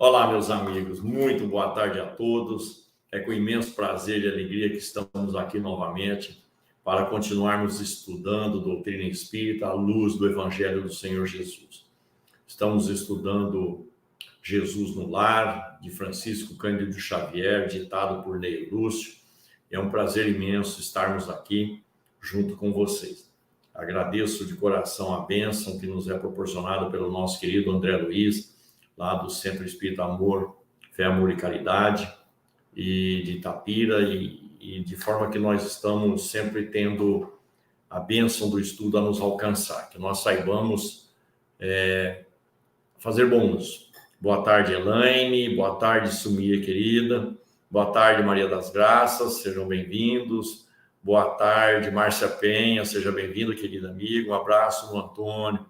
Olá, meus amigos, muito boa tarde a todos. É com imenso prazer e alegria que estamos aqui novamente para continuarmos estudando doutrina espírita à luz do Evangelho do Senhor Jesus. Estamos estudando Jesus no Lar, de Francisco Cândido Xavier, ditado por Ney Lúcio. É um prazer imenso estarmos aqui junto com vocês. Agradeço de coração a bênção que nos é proporcionada pelo nosso querido André Luiz, lá do Centro Espírita Amor, Fé, Amor e Caridade, e de Itapira, e de forma que nós estamos sempre tendo a bênção do estudo a nos alcançar, que nós saibamos fazer bom uso. Boa tarde, Elaine, boa tarde, Sumia, querida, boa tarde, Maria das Graças, sejam bem-vindos, boa tarde, Márcia Penha, seja bem-vindo, querida amiga, um abraço no Antônio,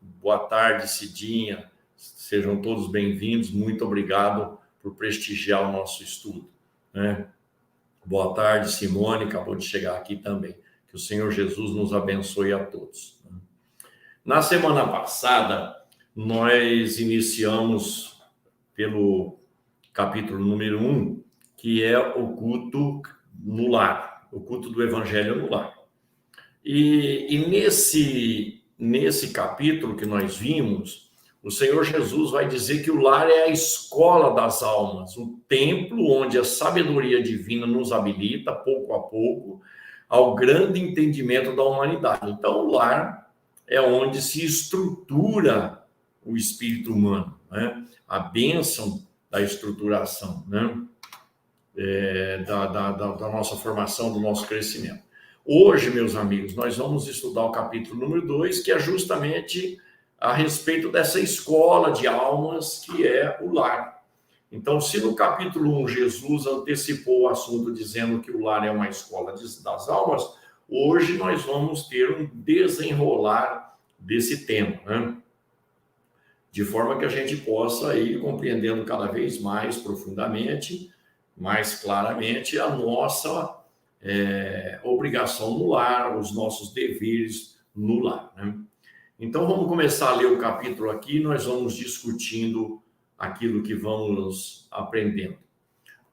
boa tarde, Cidinha, sejam todos bem-vindos, muito obrigado por prestigiar o nosso estudo, né? Boa tarde, Simone, acabou de chegar aqui também. Que o Senhor Jesus nos abençoe a todos. Na semana passada, nós iniciamos pelo capítulo número 1, que é o culto no lar, o culto do Evangelho no lar. E nesse capítulo que nós vimos, o Senhor Jesus vai dizer que o lar é a escola das almas, o templo onde a sabedoria divina nos habilita, pouco a pouco, ao grande entendimento da humanidade. Então, o lar é onde se estrutura o espírito humano, né? A bênção da estruturação, né? Da nossa formação, do nosso crescimento. Hoje, meus amigos, nós vamos estudar o capítulo número 2, que é justamente a respeito dessa escola de almas que é o lar. Então, se no capítulo 1 Jesus antecipou o assunto dizendo que o lar é uma escola das almas, hoje nós vamos ter um desenrolar desse tema, né? De forma que a gente possa ir compreendendo cada vez mais profundamente, mais claramente, a nossa obrigação no lar, os nossos deveres no lar, né? Então, vamos começar a ler o capítulo aqui, nós vamos discutindo aquilo que vamos aprendendo.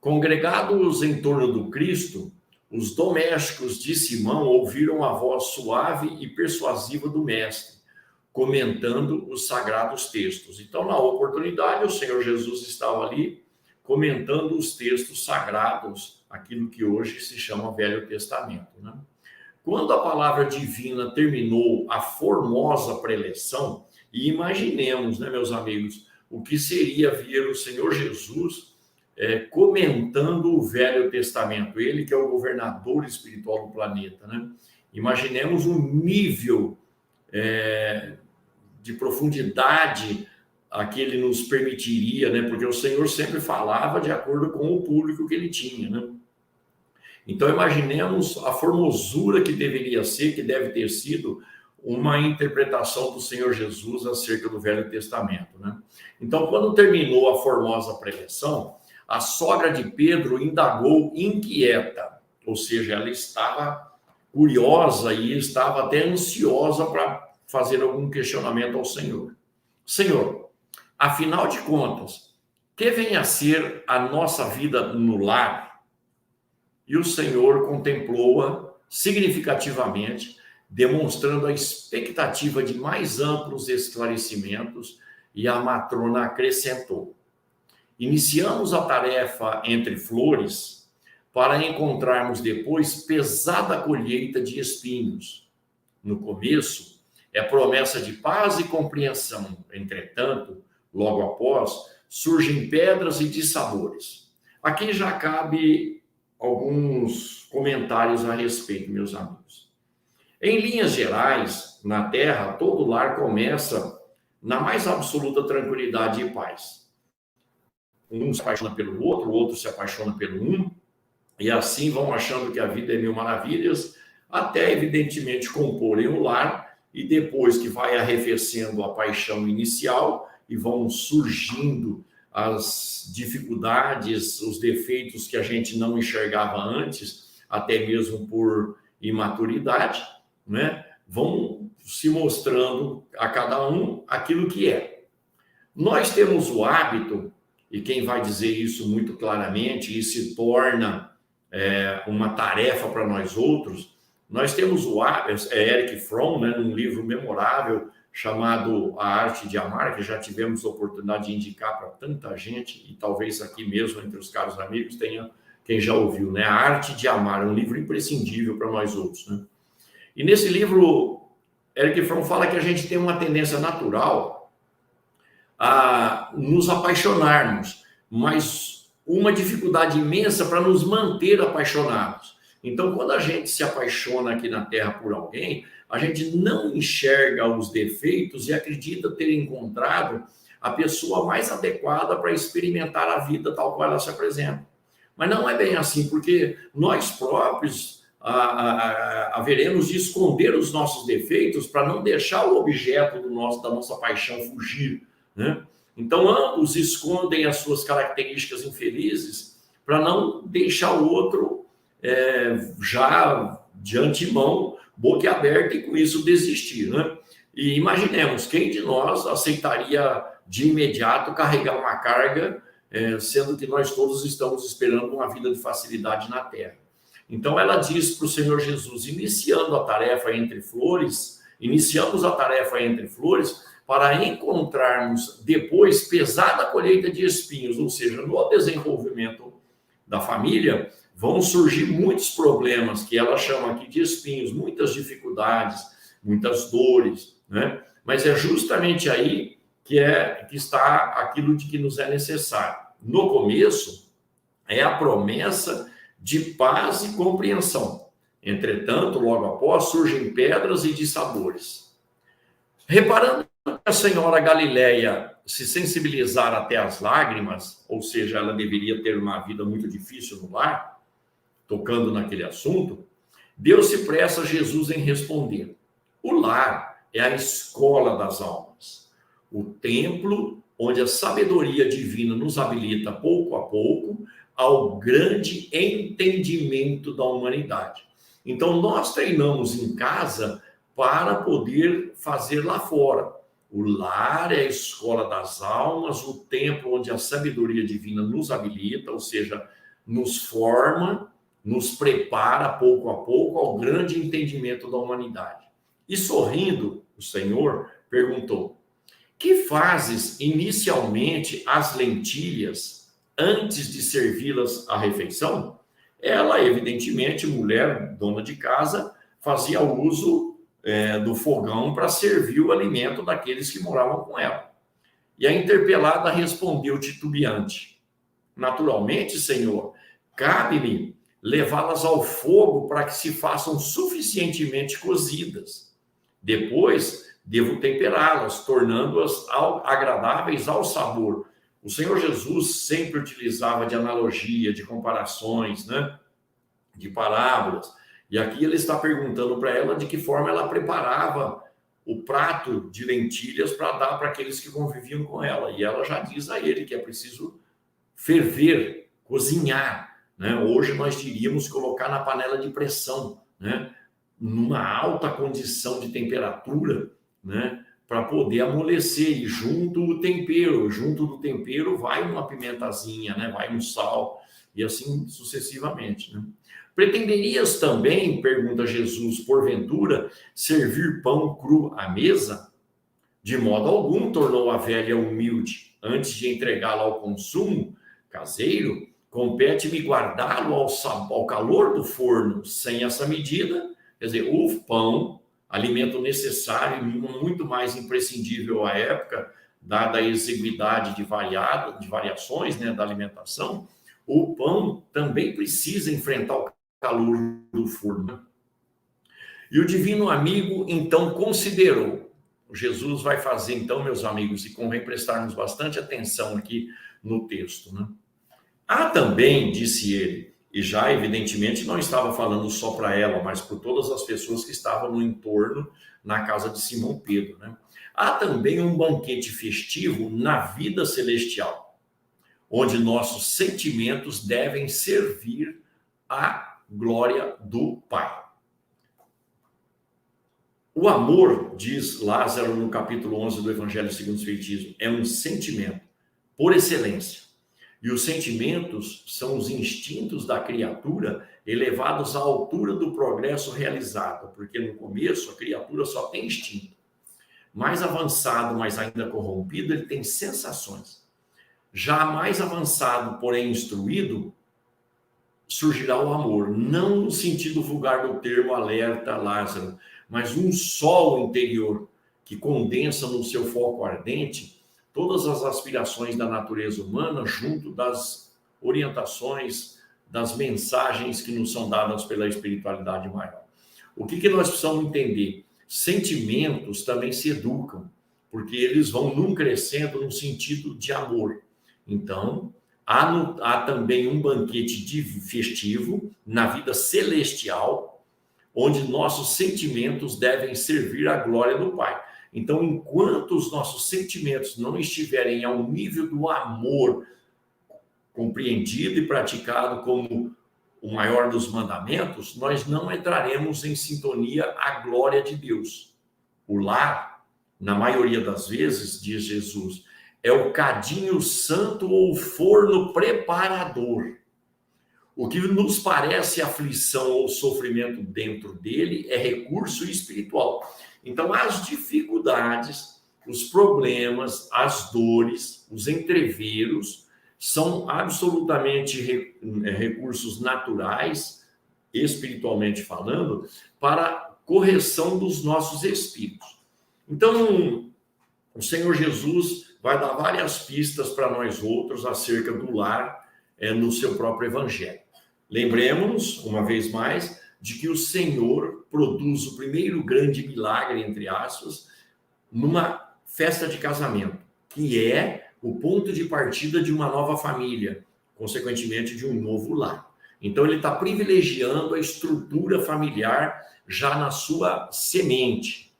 Congregados em torno do Cristo, os domésticos de Simão ouviram a voz suave e persuasiva do Mestre, comentando os sagrados textos. Então, na oportunidade, o Senhor Jesus estava ali comentando os textos sagrados, aquilo que hoje se chama Velho Testamento, né? Quando a palavra divina terminou a formosa preleção, e imaginemos, né, meus amigos, o que seria ver o Senhor Jesus comentando o Velho Testamento, ele que é o governador espiritual do planeta, né? Imaginemos um nível de profundidade a que ele nos permitiria, né? Porque o Senhor sempre falava de acordo com o público que ele tinha, né? Então, imaginemos a formosura que deveria ser, que deve ter sido uma interpretação do Senhor Jesus acerca do Velho Testamento, né? Então, quando terminou a formosa preleção, a sogra de Pedro indagou inquieta, ou seja, ela estava curiosa e estava até ansiosa para fazer algum questionamento ao Senhor. Senhor, afinal de contas, que vem a ser a nossa vida no lar? E o Senhor contemplou-a significativamente, demonstrando a expectativa de mais amplos esclarecimentos, e a matrona acrescentou: iniciamos a tarefa entre flores para encontrarmos depois pesada colheita de espinhos. No começo, é promessa de paz e compreensão. Entretanto, logo após, surgem pedras e dissabores. Aqui já cabe alguns comentários a respeito, meus amigos. Em linhas gerais, na Terra, todo lar começa na mais absoluta tranquilidade e paz. Um se apaixona pelo outro, o outro se apaixona pelo um, e assim vão achando que a vida é mil maravilhas, até, evidentemente, comporem o lar, e depois que vai arrefecendo a paixão inicial, e vão surgindo as dificuldades, os defeitos que a gente não enxergava antes, até mesmo por imaturidade, né? Vão se mostrando a cada um aquilo que é. Nós temos o hábito, e quem vai dizer isso muito claramente e se torna uma tarefa para nós outros, nós temos o Erich Fromm, né, num livro memorável chamado A Arte de Amar, que já tivemos a oportunidade de indicar para tanta gente, e talvez aqui mesmo entre os caros amigos tenha quem já ouviu, né? A Arte de Amar, um livro imprescindível para nós outros, né? E nesse livro, Erich Fromm fala que a gente tem uma tendência natural a nos apaixonarmos, mas uma dificuldade imensa para nos manter apaixonados. Então, quando a gente se apaixona aqui na Terra por alguém, a gente não enxerga os defeitos e acredita ter encontrado a pessoa mais adequada para experimentar a vida tal qual ela se apresenta. Mas não é bem assim, porque nós próprios haveremos de esconder os nossos defeitos para não deixar o objeto da nossa paixão fugir, né? Então, ambos escondem as suas características infelizes para não deixar o outro já de antemão boquiaberto e com isso desistir, né? E imaginemos, quem de nós aceitaria de imediato carregar uma carga, sendo que nós todos estamos esperando uma vida de facilidade na Terra. Então ela diz para o Senhor Jesus, iniciamos a tarefa entre flores, para encontrarmos depois pesada colheita de espinhos, ou seja, no desenvolvimento da família, vão surgir muitos problemas, que ela chama aqui de espinhos, muitas dificuldades, muitas dores, né? Mas é justamente aí que está aquilo de que nos é necessário. No começo, é a promessa de paz e compreensão. Entretanto, logo após, surgem pedras e dissabores. Reparando que a senhora Galileia se sensibilizar até as lágrimas, ou seja, ela deveria ter uma vida muito difícil no lar, tocando naquele assunto, Deus se pressa a Jesus em responder. O lar é a escola das almas, o templo onde a sabedoria divina nos habilita pouco a pouco ao grande entendimento da humanidade. Então, nós treinamos em casa para poder fazer lá fora. O lar é a escola das almas, o templo onde a sabedoria divina nos habilita, ou seja, nos forma, nos prepara pouco a pouco ao grande entendimento da humanidade. E sorrindo, o Senhor perguntou: que fazes inicialmente as lentilhas antes de servi-las à refeição? Ela, evidentemente, mulher, dona de casa, fazia uso do fogão para servir o alimento daqueles que moravam com ela. E a interpelada respondeu titubeante: naturalmente, Senhor, cabe-me levá-las ao fogo para que se façam suficientemente cozidas. Depois, devo temperá-las, tornando-as agradáveis ao sabor. O Senhor Jesus sempre utilizava de analogia, de comparações, né? De parábolas. E aqui ele está perguntando para ela de que forma ela preparava o prato de lentilhas para dar para aqueles que conviviam com ela. E ela já diz a ele que é preciso ferver, cozinhar, né? Hoje nós diríamos colocar na panela de pressão, né? Numa alta condição de temperatura, né? Para poder amolecer, e junto do tempero vai uma pimentazinha, né? Vai um sal, e assim sucessivamente, né? Pretenderias também, pergunta Jesus, porventura, servir pão cru à mesa? De modo algum, tornou a velha humilde. Antes de entregá-lo ao consumo caseiro, compete-me guardá-lo ao calor do forno. Sem essa medida, quer dizer, o pão, alimento necessário e muito mais imprescindível à época, dada a exiguidade de variações, né, da alimentação, o pão também precisa enfrentar o calor do forno. E o divino amigo, então, considerou. Jesus vai fazer, então, meus amigos, e convém prestarmos bastante atenção aqui no texto, né? Há também, disse ele, e já evidentemente não estava falando só para ela, mas por todas as pessoas que estavam no entorno, na casa de Simão Pedro, né? Há também um banquete festivo na vida celestial, onde nossos sentimentos devem servir à glória do Pai. O amor, diz Lázaro no capítulo 11 do Evangelho segundo o Espiritismo, é um sentimento por excelência. E os sentimentos são os instintos da criatura elevados à altura do progresso realizado, porque no começo a criatura só tem instinto. Mais avançado, mas ainda corrompido, ele tem sensações. Já mais avançado, porém instruído, surgirá o amor, não no sentido vulgar do termo alerta Lázaro, mas um sol interior que condensa no seu foco ardente todas as aspirações da natureza humana junto das orientações, das mensagens que nos são dadas pela espiritualidade maior. O que nós precisamos entender? Sentimentos também se educam, porque eles vão num crescendo no sentido de amor. Então, há também um banquete festivo na vida celestial, onde nossos sentimentos devem servir à glória do Pai. Então, enquanto os nossos sentimentos não estiverem ao nível do amor compreendido e praticado como o maior dos mandamentos, nós não entraremos em sintonia à glória de Deus. O lar, na maioria das vezes, diz Jesus, é o cadinho santo ou forno preparador. O que nos parece aflição ou sofrimento dentro dele é recurso espiritual. Então, as dificuldades, os problemas, as dores, os entreveros, são absolutamente recursos naturais, espiritualmente falando, para correção dos nossos espíritos. Então, o Senhor Jesus vai dar várias pistas para nós outros acerca do lar no seu próprio evangelho. Lembremos, uma vez mais, de que o Senhor produz o primeiro grande milagre, entre aspas, numa festa de casamento, que é o ponto de partida de uma nova família, consequentemente de um novo lar. Então ele está privilegiando a estrutura familiar já na sua semente.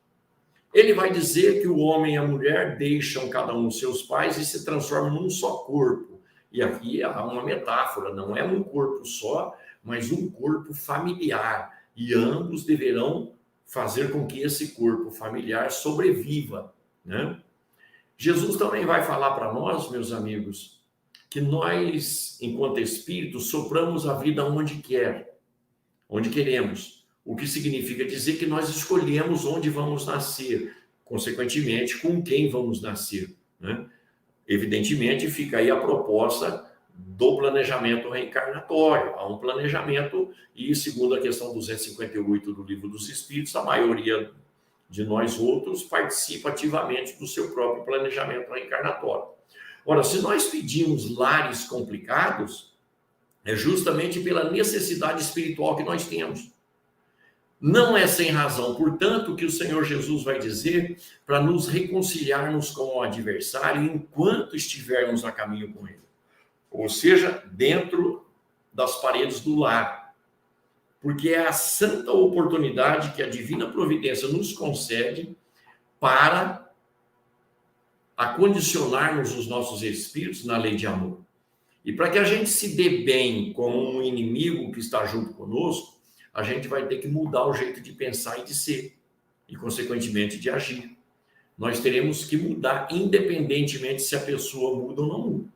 Ele vai dizer que o homem e a mulher deixam cada um seus pais e se transformam num só corpo. E aqui há uma metáfora, não é um corpo só, mas um corpo familiar. E ambos deverão fazer com que esse corpo familiar sobreviva, né? Jesus também vai falar para nós, meus amigos, que nós, enquanto espíritos, sopramos a vida onde queremos. O que significa dizer que nós escolhemos onde vamos nascer, consequentemente, com quem vamos nascer, né? Evidentemente, fica aí a proposta do planejamento reencarnatório. Há um planejamento e, segundo a questão 258 do Livro dos Espíritos, a maioria de nós outros participa ativamente do seu próprio planejamento reencarnatório. Ora, se nós pedimos lares complicados, é justamente pela necessidade espiritual que nós temos. Não é sem razão, portanto, que o Senhor Jesus vai dizer para nos reconciliarmos com o adversário enquanto estivermos a caminho com ele. Ou seja, dentro das paredes do lar. Porque é a santa oportunidade que a divina providência nos concede para acondicionarmos os nossos espíritos na lei de amor. E para que a gente se dê bem com um inimigo que está junto conosco, a gente vai ter que mudar o jeito de pensar e de ser, e consequentemente de agir. Nós teremos que mudar, independentemente se a pessoa muda ou não muda.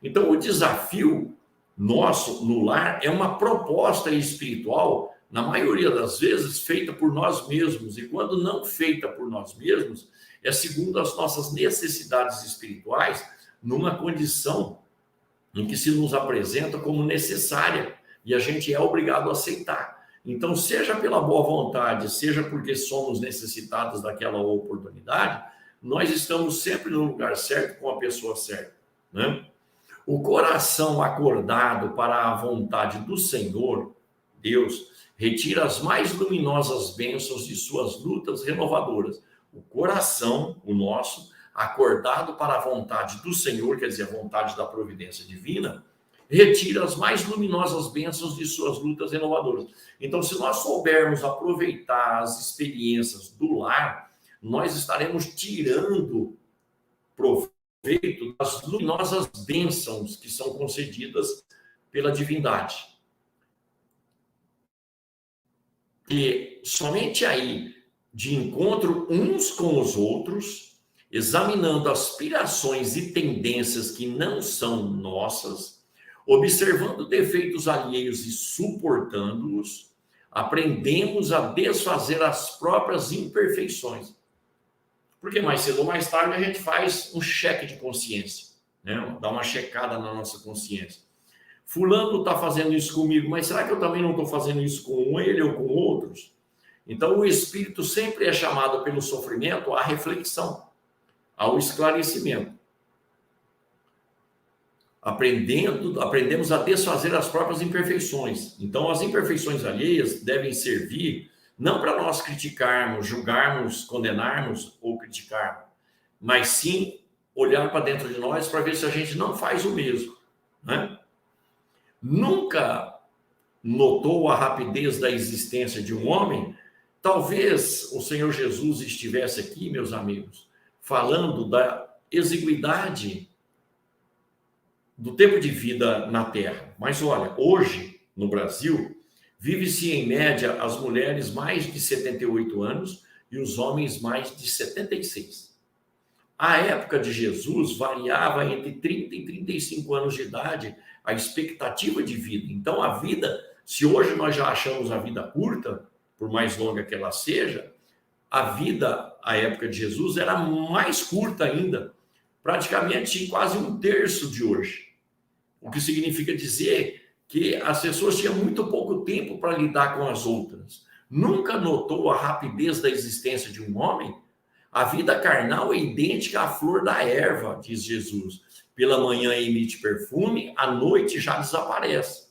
Então, o desafio nosso no lar é uma proposta espiritual, na maioria das vezes, feita por nós mesmos. E quando não feita por nós mesmos, é segundo as nossas necessidades espirituais, numa condição em que se nos apresenta como necessária. E a gente é obrigado a aceitar. Então, seja pela boa vontade, seja porque somos necessitados daquela oportunidade, nós estamos sempre no lugar certo, com a pessoa certa, né? O coração acordado para a vontade do Senhor, Deus, retira as mais luminosas bênçãos de suas lutas renovadoras. O coração, o nosso, acordado para a vontade do Senhor, quer dizer, a vontade da providência divina, retira as mais luminosas bênçãos de suas lutas renovadoras. Então, se nós soubermos aproveitar as experiências do lar, nós estaremos tirando proveito das luminosas bênçãos que são concedidas pela divindade. E somente aí, de encontro uns com os outros, examinando aspirações e tendências que não são nossas, Observando defeitos alheios e suportando-os, aprendemos a desfazer as próprias imperfeições. Porque mais cedo ou mais tarde a gente faz um cheque de consciência, né? Dá uma checada na nossa consciência. Fulano está fazendo isso comigo, mas será que eu também não estou fazendo isso com ele ou com outros? Então o espírito sempre é chamado pelo sofrimento à reflexão, ao esclarecimento. Aprendemos a desfazer as próprias imperfeições. Então, as imperfeições alheias devem servir não para nós criticarmos, julgarmos, condenarmos ou criticarmos, mas sim olhar para dentro de nós para ver se a gente não faz o mesmo, né? Nunca notou a rapidez da existência de um homem? Talvez o Senhor Jesus estivesse aqui, meus amigos, falando da exiguidade do tempo de vida na Terra. Mas olha, hoje, no Brasil, vive-se em média as mulheres mais de 78 anos e os homens mais de 76. A época de Jesus variava entre 30 e 35 anos de idade a expectativa de vida. Então a vida, se hoje nós já achamos a vida curta, por mais longa que ela seja, a vida, à época de Jesus, era mais curta ainda, praticamente quase um terço de hoje. O que significa dizer que as pessoas tinham muito pouco tempo para lidar com as outras. Nunca notou a rapidez da existência de um homem? A vida carnal é idêntica à flor da erva, diz Jesus. Pela manhã emite perfume, à noite já desaparece.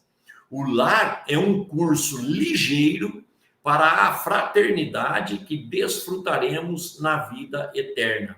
O lar é um curso ligeiro para a fraternidade que desfrutaremos na vida eterna.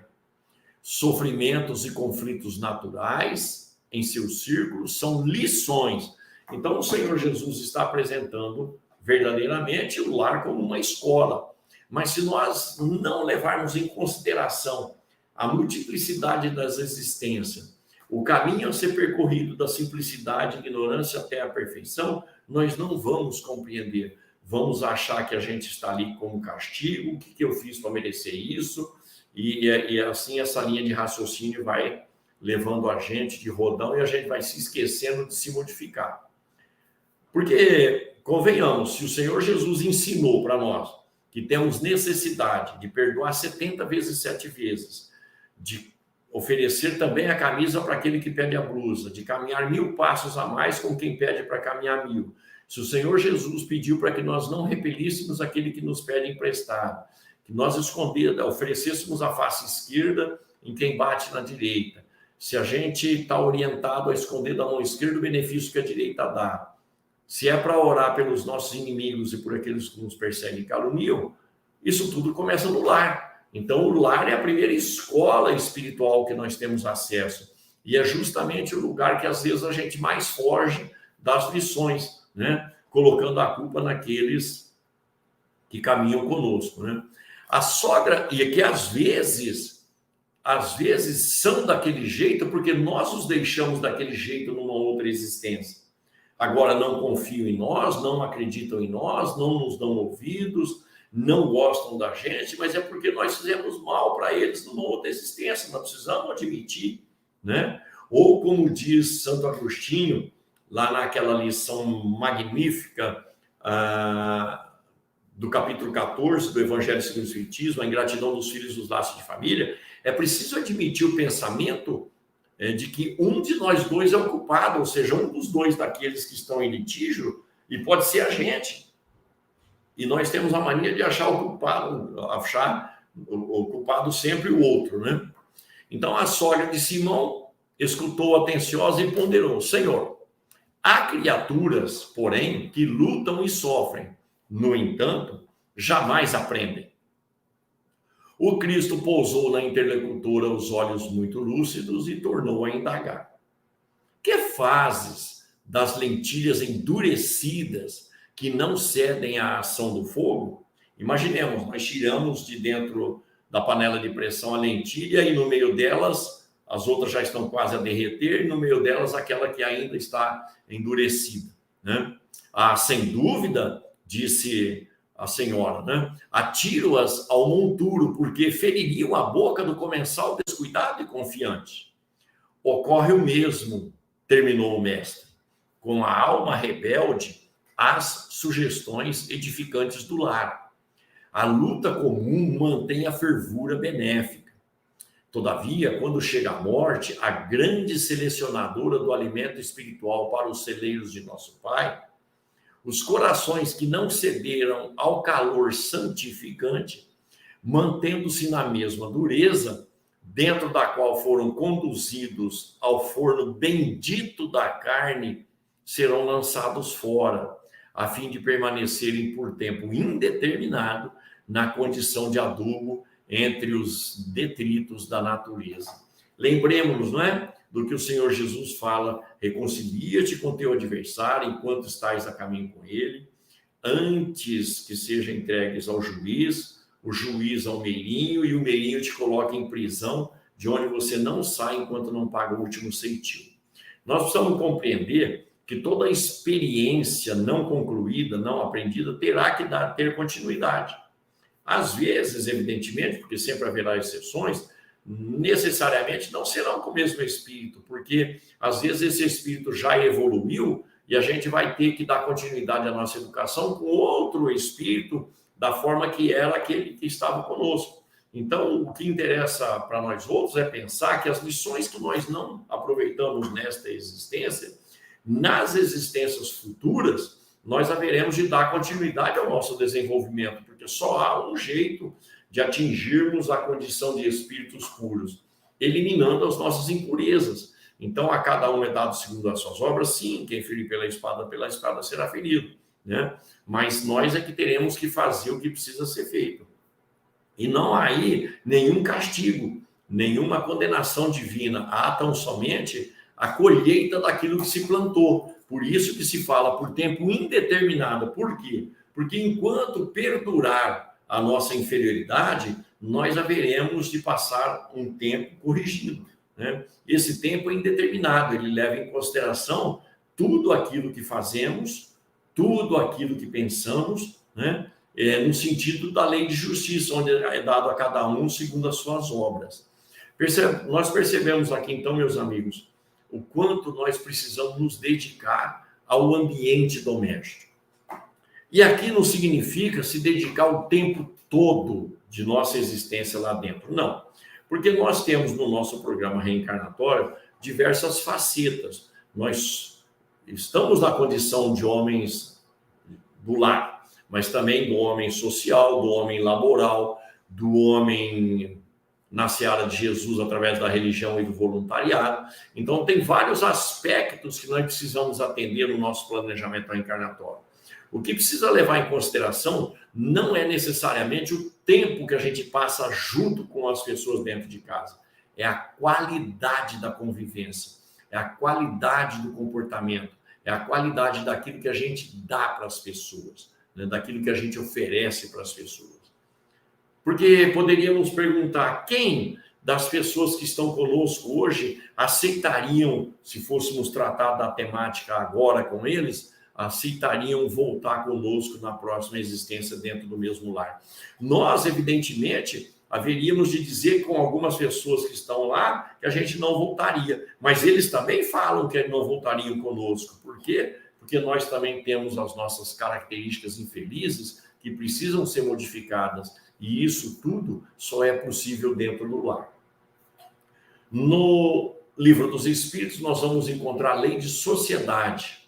Sofrimentos e conflitos naturais em seu círculo são lições. Então, o Senhor Jesus está apresentando verdadeiramente o lar como uma escola. Mas se nós não levarmos em consideração a multiplicidade das existências, o caminho a ser percorrido da simplicidade e ignorância até a perfeição, nós não vamos compreender. Vamos achar que a gente está ali como castigo, o que eu fiz para merecer isso, e assim essa linha de raciocínio vai levando a gente de rodão e a gente vai se esquecendo de se modificar. Porque, convenhamos, se o Senhor Jesus ensinou para nós que temos necessidade de perdoar 70 vezes 7 vezes, de oferecer também a camisa para aquele que pede a blusa, de caminhar 1000 passos a mais com quem pede para caminhar 1000. Se o Senhor Jesus pediu para que nós não repelíssemos aquele que nos pede emprestado, que nós oferecêssemos a face esquerda em quem bate na direita, se a gente está orientado a esconder da mão esquerda o benefício que a direita dá, se é para orar pelos nossos inimigos e por aqueles que nos perseguem e caluniam, isso tudo começa no lar. Então, o lar é a primeira escola espiritual que nós temos acesso. E é justamente o lugar que, às vezes, a gente mais foge das lições, né? Colocando a culpa naqueles que caminham conosco, né? A sogra, e que às vezes são daquele jeito porque nós os deixamos daquele jeito numa outra existência. Agora não confiam em nós, não acreditam em nós, não nos dão ouvidos, não gostam da gente, mas é porque nós fizemos mal para eles numa outra existência, nós precisamos admitir, né? Ou como diz Santo Agostinho, lá naquela lição magnífica do capítulo 14 do Evangelho segundo o Espiritismo, a ingratidão dos filhos dos laços de família, é preciso admitir o pensamento de que um de nós dois é o culpado, ou seja, um dos dois daqueles que estão em litígio, e pode ser a gente. E nós temos a mania de achar o culpado sempre o outro, né? Então a sogra de Simão escutou atenciosa e ponderou: Senhor, há criaturas, porém, que lutam e sofrem, no entanto, jamais aprendem. O Cristo pousou na interlocutora os olhos muito lúcidos e tornou a indagar: que fazes das lentilhas endurecidas que não cedem à ação do fogo? Imaginemos, nós tiramos de dentro da panela de pressão a lentilha e no meio delas, as outras já estão quase a derreter, e no meio delas aquela que ainda está endurecida, né? Sem dúvida, disse a senhora, né? Atiro-as ao monturo, porque feririam a boca do comensal descuidado e confiante. Ocorre o mesmo, terminou o mestre. com a alma rebelde às sugestões edificantes do lar. A luta comum mantém a fervura benéfica. Todavia, quando chega a morte, a grande selecionadora do alimento espiritual para os celeiros de nosso Pai, os corações que não cederam ao calor santificante, mantendo-se na mesma dureza, dentro da qual foram conduzidos ao forno bendito da carne, serão lançados fora, a fim de permanecerem por tempo indeterminado na condição de adubo entre os detritos da natureza. Lembremos-nos, não é? Do que o Senhor Jesus fala: reconcilia-te com teu adversário enquanto estás a caminho com ele, antes que sejam entregues ao juiz, o juiz ao meirinho, e o meirinho te coloca em prisão, de onde você não sai enquanto não paga o último ceitil. Nós precisamos compreender que toda experiência não concluída, não aprendida, terá que ter continuidade. Às vezes, evidentemente, porque sempre haverá exceções, necessariamente não serão com o mesmo espírito, porque às vezes esse espírito já evoluiu e a gente vai ter que dar continuidade à nossa educação com outro espírito, da forma que era aquele que estava conosco. Então, o que interessa para nós outros é pensar que as lições que nós não aproveitamos nesta existência, nas existências futuras, nós haveremos de dar continuidade ao nosso desenvolvimento, porque só há um jeito de atingirmos a condição de espíritos puros, eliminando as nossas impurezas. Então, a cada um é dado segundo as suas obras. Sim, quem ferir pela espada será ferido, né? Mas nós é que teremos que fazer o que precisa ser feito. E não há aí nenhum castigo, nenhuma condenação divina. Há tão somente a colheita daquilo que se plantou. Por isso que se fala por tempo indeterminado. Por quê? Porque enquanto perdurar a nossa inferioridade, nós haveremos de passar um tempo corrigindo, né? Esse tempo é indeterminado, ele leva em consideração tudo aquilo que fazemos, tudo aquilo que pensamos, né? No sentido da lei de justiça, onde é dado a cada um segundo as suas obras. Nós percebemos aqui, então, meus amigos, o quanto nós precisamos nos dedicar ao ambiente doméstico. E aqui não significa se dedicar o tempo todo de nossa existência lá dentro, não. Porque nós temos no nosso programa reencarnatório diversas facetas. Nós estamos na condição de homens do lar, mas também do homem social, do homem laboral, do homem na seara de Jesus através da religião e do voluntariado. Então, tem vários aspectos que nós precisamos atender no nosso planejamento reencarnatório. O que precisa levar em consideração não é necessariamente o tempo que a gente passa junto com as pessoas dentro de casa. É a qualidade da convivência, é a qualidade do comportamento, é a qualidade daquilo que a gente dá para as pessoas, né? Daquilo que a gente oferece para as pessoas. Porque poderíamos perguntar: quem das pessoas que estão conosco hoje aceitariam, se fôssemos tratar da temática agora com eles, aceitariam voltar conosco na próxima existência dentro do mesmo lar? Nós, evidentemente, haveríamos de dizer com algumas pessoas que estão lá que a gente não voltaria, mas eles também falam que não voltariam conosco. Por quê? Porque nós também temos as nossas características infelizes que precisam ser modificadas, e isso tudo só é possível dentro do lar. No Livro dos Espíritos, nós vamos encontrar a lei de sociedade,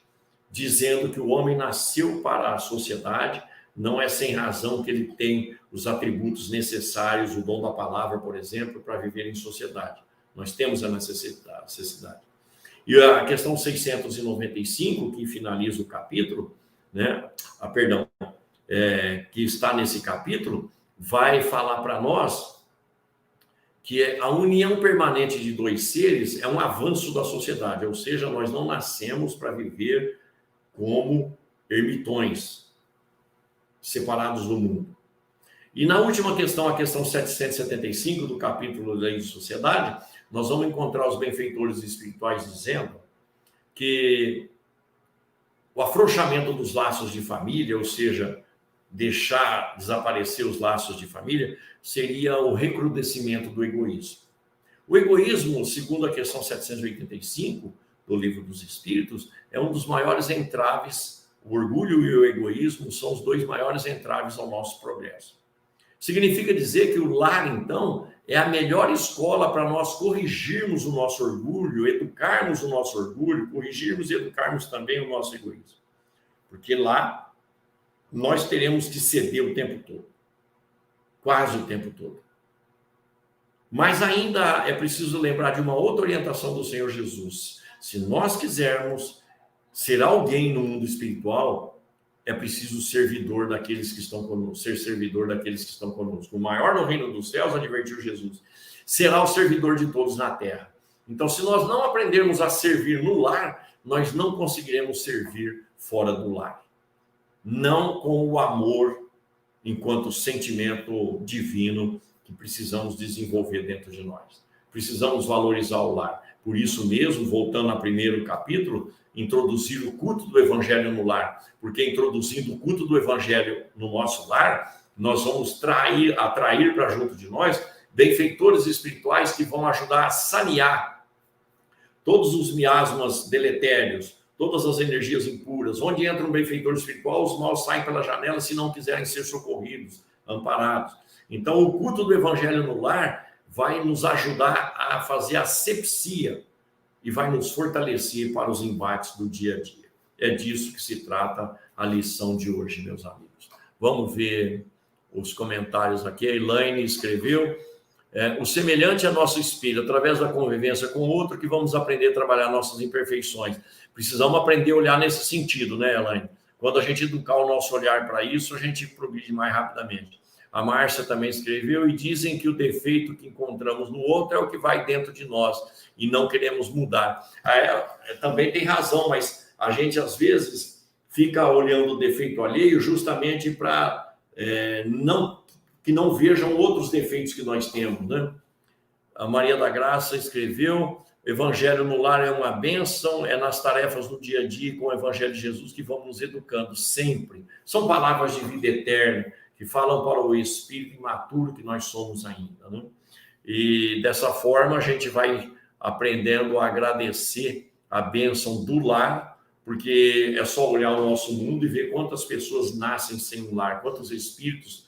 dizendo que o homem nasceu para a sociedade, não é sem razão que ele tem os atributos necessários, o dom da palavra, por exemplo, para viver em sociedade. Nós temos a necessidade. E a questão 695, que finaliza o capítulo, né? Que está nesse capítulo, vai falar para nós que a união permanente de dois seres é um avanço da sociedade, ou seja, nós não nascemos para viver como ermitões, separados do mundo. E na última questão, a questão 775 do capítulo da Lei de Sociedade, nós vamos encontrar os benfeitores espirituais dizendo que o afrouxamento dos laços de família, ou seja, deixar desaparecer os laços de família, seria o recrudescimento do egoísmo. O egoísmo, segundo a questão 785, do Livro dos Espíritos, é um dos maiores entraves. O orgulho e o egoísmo são os dois maiores entraves ao nosso progresso. Significa dizer que o lar, então, é a melhor escola para nós corrigirmos o nosso orgulho, educarmos o nosso orgulho, corrigirmos e educarmos também o nosso egoísmo. Porque lá nós teremos que ceder o tempo todo, quase o tempo todo. Mas ainda é preciso lembrar de uma outra orientação do Senhor Jesus. Se nós quisermos ser alguém no mundo espiritual, é preciso servidor daqueles que estão conosco, ser servidor daqueles que estão conosco. O maior no reino dos céus, advertiu Jesus, será o servidor de todos na terra. Então, se nós não aprendermos a servir no lar, nós não conseguiremos servir fora do lar. Não com o amor enquanto sentimento divino que precisamos desenvolver dentro de nós. Precisamos valorizar o lar. Por isso mesmo, voltando ao primeiro capítulo, introduzir o culto do evangelho no lar, porque introduzindo o culto do evangelho no nosso lar, nós vamos atrair para junto de nós benfeitores espirituais que vão ajudar a sanear todos os miasmas deletérios, todas as energias impuras. Onde entra um benfeitor espiritual, os maus saem pela janela se não quiserem ser socorridos, amparados. Então, o culto do evangelho no lar vai nos ajudar a fazer asepsia e vai nos fortalecer para os embates do dia a dia. É disso que se trata a lição de hoje, meus amigos. Vamos ver os comentários aqui. A Elaine escreveu: o semelhante é nosso espelho, através da convivência com o outro que vamos aprender a trabalhar nossas imperfeições. Precisamos aprender a olhar nesse sentido, né, Elaine? Quando a gente educar o nosso olhar para isso, a gente progride mais rapidamente. A Márcia também escreveu: e dizem que o defeito que encontramos no outro é o que vai dentro de nós e não queremos mudar. Também tem razão, mas a gente às vezes fica olhando o defeito alheio justamente para que não vejam outros defeitos que nós temos, né? A Maria da Graça escreveu: Evangelho no lar é uma bênção, é nas tarefas do dia a dia com o Evangelho de Jesus que vamos nos educando sempre. São palavras de vida eterna, que falam para o espírito imaturo que nós somos ainda, né? E dessa forma a gente vai aprendendo a agradecer a bênção do lar, porque é só olhar o nosso mundo e ver quantas pessoas nascem sem um lar, quantos espíritos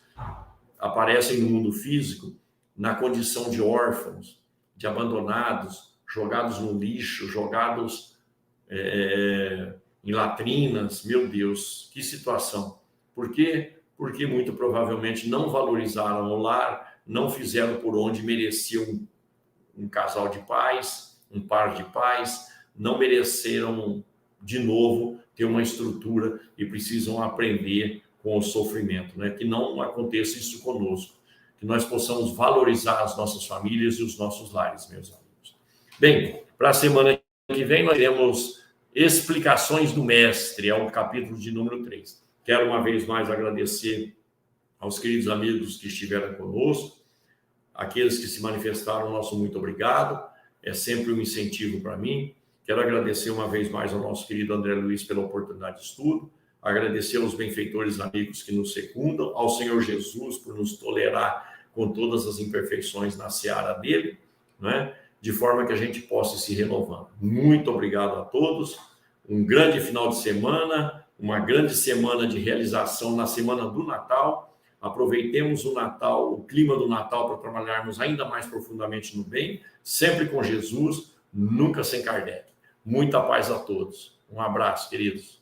aparecem no mundo físico na condição de órfãos, de abandonados, jogados no lixo, jogados em latrinas. Meu Deus, que situação! Por quê? Porque muito provavelmente não valorizaram o lar, não fizeram por onde mereciam um casal de pais, um par de pais, não mereceram de novo ter uma estrutura e precisam aprender com o sofrimento, né? Que não aconteça isso conosco, que nós possamos valorizar as nossas famílias e os nossos lares, meus amigos. Bem, para a semana que vem nós teremos explicações do mestre, é o capítulo de número 3. Quero uma vez mais agradecer aos queridos amigos que estiveram conosco, aqueles que se manifestaram, nosso muito obrigado, é sempre um incentivo para mim. Quero agradecer uma vez mais ao nosso querido André Luiz pela oportunidade de estudo, agradecer aos benfeitores amigos que nos secundam, ao Senhor Jesus por nos tolerar com todas as imperfeições na seara dele, né? De forma que a gente possa ir se renovando. Muito obrigado a todos, um grande final de semana, uma grande semana de realização na semana do Natal. Aproveitemos o Natal, o clima do Natal, para trabalharmos ainda mais profundamente no bem, sempre com Jesus, nunca sem Kardec. Muita paz a todos. Um abraço, queridos.